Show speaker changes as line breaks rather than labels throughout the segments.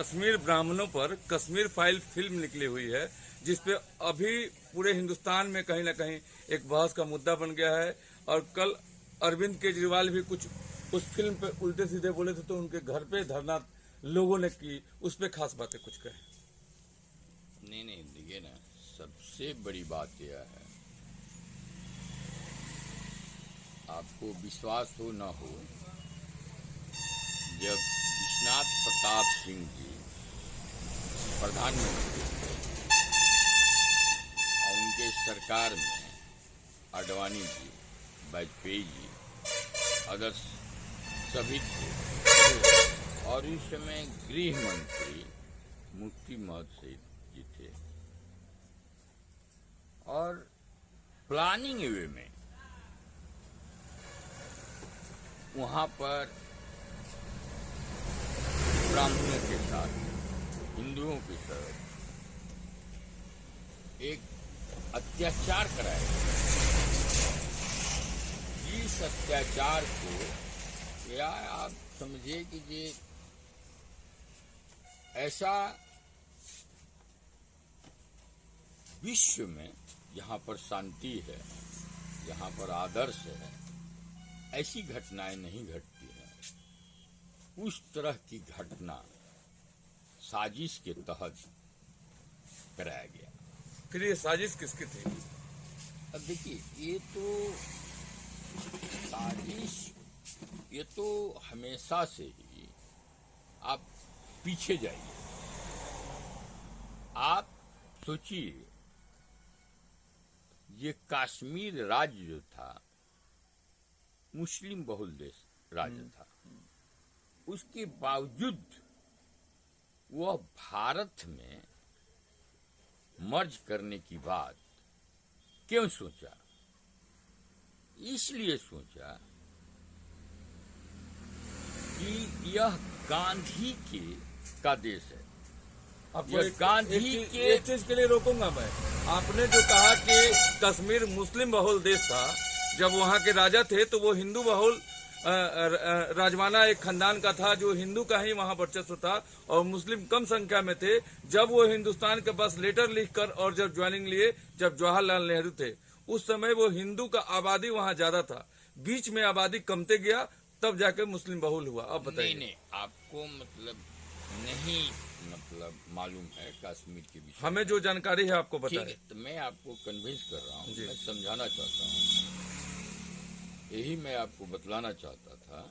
कश्मीर ब्राह्मणों पर Kashmir file film निकली हुई है, जिसपे अभी पूरे हिंदुस्तान में कहीं ना कहीं एक बहस का मुद्दा बन गया है। और कल अरविंद केजरीवाल भी कुछ उस फिल्म पे उल्टे सीधे बोले थे, तो उनके घर पे धरना लोगों ने की, उस पे खास बातें कुछ कहे।
नहीं, देखिए ना, सबसे बड़ी बात यह है, आपको विश्वास हो ना हो, जब विश्वनाथ प्रताप सिंह जी प्रधानमंत्री और उनके सरकार में आडवाणी जी, वाजपेयी जी, अदर्स सभी थे, और इस समय गृह मंत्री मुफ्ती मोहम्मद जी थे, और प्लानिंग वे में वहां पर ब्राह्मणों के साथ, हिंदुओं के साथ एक अत्याचार कराया गया। इस अत्याचार को, या आप समझिए कि ये ऐसा विश्व में जहां पर शांति है, जहां पर आदर्श है, ऐसी घटनाएं नहीं घटती हैं। उस तरह की घटना साजिश के तहत कराया गया।
फिर ये साजिश किसकी थी?
अब देखिए, ये तो साजिश, ये तो हमेशा से ही, आप पीछे जाइए, आप सोचिए, ये कश्मीर राज्य जो था, मुस्लिम बहुल देश राज्य था, उसके बावजूद वह भारत में मर्ज करने की बात क्यों सोचा? इसलिए सोचा कि यह गांधी का देश है।
आपको
एक
चीज के लिए रोकूंगा मैं। आपने जो कहा कि कश्मीर मुस्लिम बहुल देश था, जब वहाँ के राजा थे तो वो हिंदू बहुल राजवाना एक खानदान का था, जो हिंदू का ही वहाँ वर्चस्व था और मुस्लिम कम संख्या में थे। जब वो हिंदुस्तान के पास लेटर लिखकर और जब ज्वाइनिंग लिए, जब जवाहरलाल नेहरू थे, उस समय वो हिंदू का आबादी वहाँ ज्यादा था, बीच में आबादी कमते गया, तब जाके मुस्लिम बहुल हुआ। अब बताइए।
नहीं, आपको नहीं मालूम है कश्मीर के विषय।
हमें जो जानकारी है आपको बताइए।
ठीक है, तो मैं आपको कन्विंस कर रहा हूँ, मैं समझाना चाहता हूँ। यही मैं आपको बतलाना चाहता था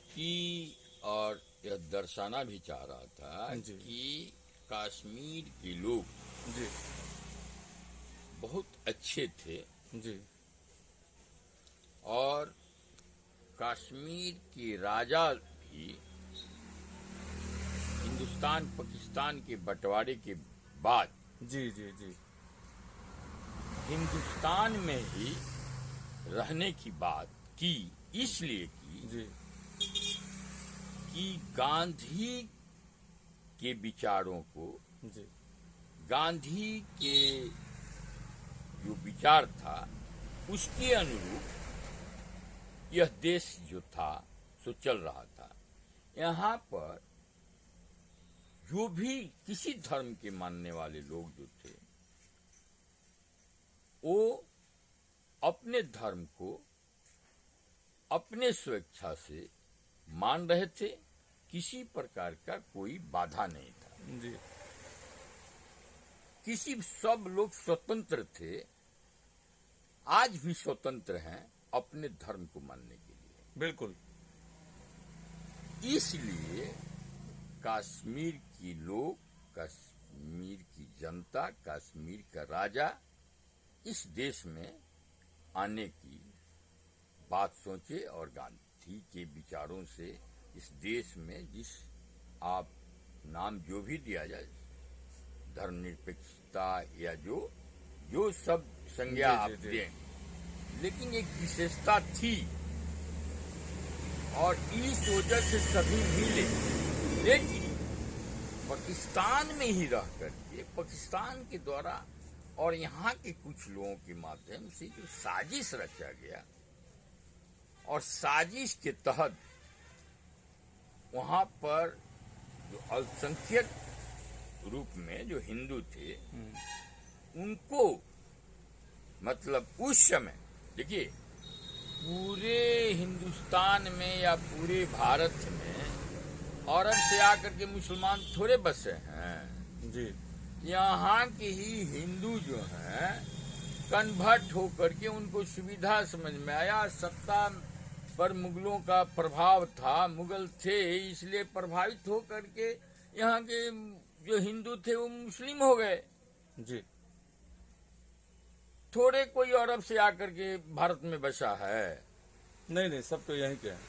कि, और यह दर्शाना भी चाह रहा था कि कश्मीर के लोग बहुत अच्छे थे
जी,
और कश्मीर के राजा भी हिंदुस्तान पाकिस्तान के बंटवारे के बाद
जी जी जी,
हिंदुस्तान में ही रहने की बात की, इसलिए की
जी,
कि गांधी के विचारों को,
जी,
गांधी के जो विचार था, उसके अनुरूप यह देश जो था सो चल रहा था। यहाँ पर जो भी किसी धर्म के मानने वाले लोग जो थे, वो अपने धर्म को अपने स्वेच्छा से मान रहे थे, किसी प्रकार का कोई बाधा नहीं था
जी,
सब लोग स्वतंत्र थे, आज भी स्वतंत्र हैं अपने धर्म को मानने के लिए।
बिल्कुल।
इसलिए कश्मीर की लोग, कश्मीर की जनता, कश्मीर का राजा इस देश में आने की बात सोचे, और गांधी के विचारों से इस देश में, जिस आप नाम जो भी दिया जाए, धर्मनिरपेक्षता या जो सब संज्ञा आप दें, लेकिन एक विशेषता थी, और इस वजह से सभी मिले। लेकिन पाकिस्तान में ही रह करके, पाकिस्तान के द्वारा और यहाँ के कुछ लोगों के माध्यम से जो साजिश रचा गया, और साजिश के तहत वहाँ पर जो अल्पसंख्यक रूप में जो हिंदू थे उनको मतलब उस समय देखिए पूरे हिंदुस्तान में या पूरे भारत में अरब से आकर के मुसलमान थोड़े बसे हैं
जी।
यहाँ के ही हिंदू जो हैं कन्वर्ट होकर के उनको सुविधा समझ में आया, सत्ता पर मुगलों का प्रभाव था, मुगल थे इसलिए प्रभावित होकर के यहाँ के जो हिंदू थे वो मुस्लिम हो गए
जी।
थोड़े कोई अरब से आकर के भारत में बसा है,
नहीं, सब तो यहीं के हैं,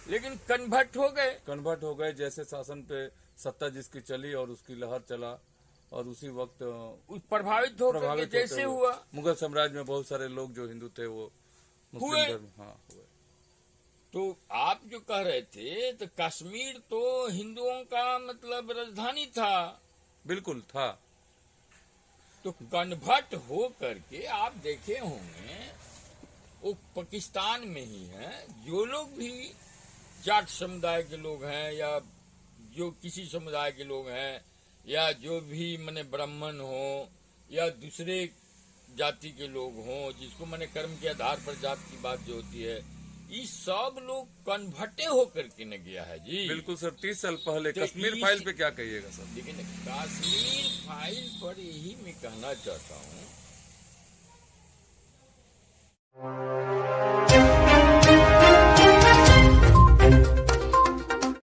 लेकिन कन्वर्ट हो गए।
कन्वर्ट हो गए। जैसे शासन पे सत्ता जिसकी चली और उसकी लहर चला और उसी वक्त
उस प्रभावित होकर के जैसे हुआ
मुगल साम्राज्य में बहुत सारे लोग जो हिंदू थे वो मुस्लिम धर्म हुए।
तो आप जो कह रहे थे तो कश्मीर तो हिंदुओं का मतलब राजधानी था,
बिल्कुल था।
तो कन्वर्ट हो करके आप देखे होंगे वो पाकिस्तान में ही है, जो लोग भी जाट समुदाय के लोग हैं या जो किसी समुदाय के लोग हैं या जो भी माने ब्राह्मण हो या दूसरे जाति के लोग हों, जिसको माने कर्म के आधार पर जात की बात जो होती है, ये सब लोग कन्वर्टे होकर के न गया है जी।
बिल्कुल सर। 30 साल पहले
तो
कश्मीर फाइल पे क्या कहिएगा सर?
लेकिन कश्मीर फाइल पर यही मैं कहना चाहता हूँ